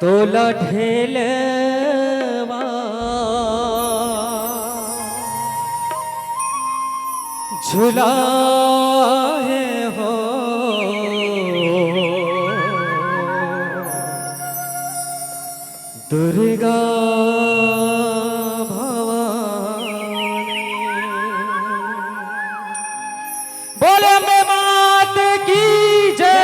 तोला ढेलवा झुलाए हो दुर्गा भवानी। बोले अम्बे मात की जय।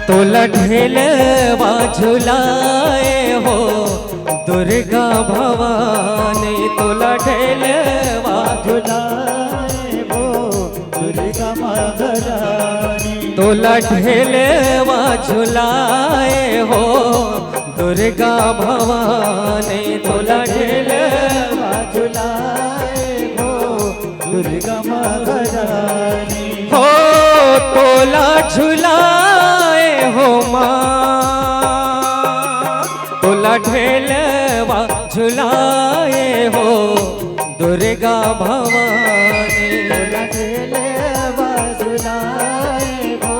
तोला ढेलवा झुलाए हो दुर्गा भवानी। तोला ढेलवा झुलाए हो दुर्गा महारानी। तोला ढेलवा झुलाए हो दुर्गा भवानी। तोला ढेलवा झुलाए हो दुर्गा महारानी। हो तोला झुलाए हो माँ। तोला ढेलवा झुलाए हो दुर्गा भवानी। तोला ढेलवा झुलाए हो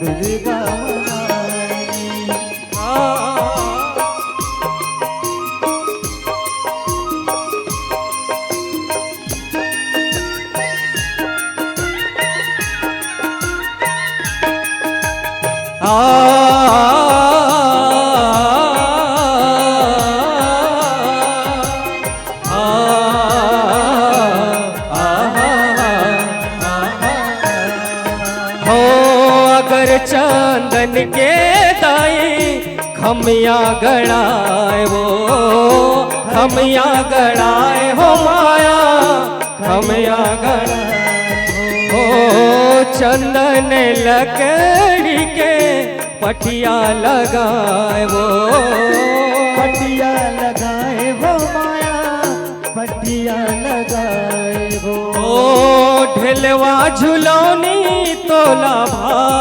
दुर्गा भवानी। अगर चंदन के दाई खमिया गड़ाए वो खमिया गड़ाए हो माया खमिया गड़ाए हो चंदन लकड़ी के पटिया लगाए वो पटिया लगाए वो माया पटिया लगाए वो। ढेलवा झुलौनी तोला भार।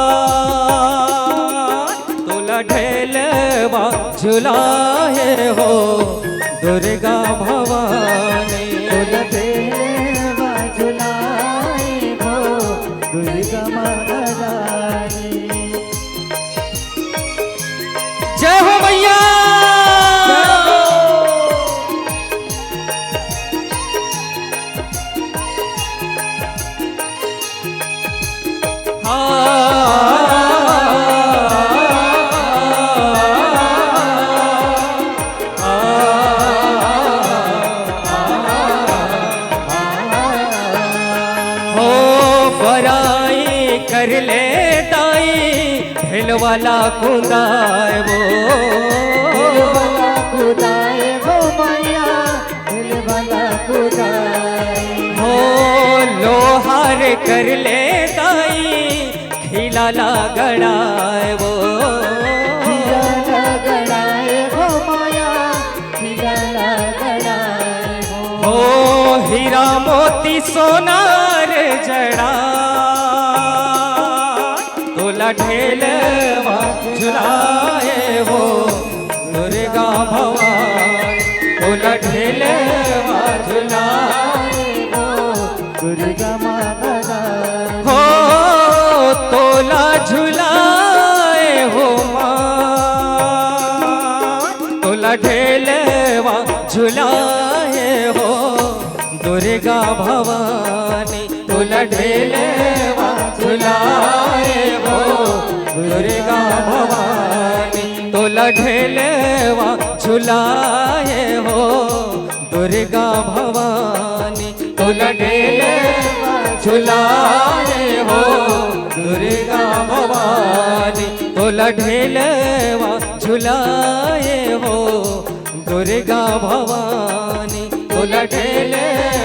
तोला ढेलवा झुलाए हो दुर्गा भवानी। तोला ढेलवा झुलाए हो दुर्गा महारानी। जय हो मैया। कर ले ताई ढेल वाला कुदाए वो कुदाए वो मैया ढेल वाला कुदाए हो लोहार कर ले ताई खिलाला गड़ाए वो खिलाला गड़ाए वो माया खिलाला गड़ाए हो हीरा मोती सोनार जड़ा। तोला ढेलवा झुलाए हो दुर्गा भवानी। तोला ढेलवा झुलाए हो दुर्गा महारानी। हो तोला झुलाए हो माँ। तोला ढेलवा झुलाए हो दुर्गा भवानी। तोला ढेलवा झुलाए हो दुर्गा भवानी। तोला ढेलवा झुलाए हो दुर्गा भवानी। तोला ढेलवा झुलाए हो दुर्गा भवानी। तोला ढेलवा झुलाए हो दुर्गा भवानी। तोला ढेलवा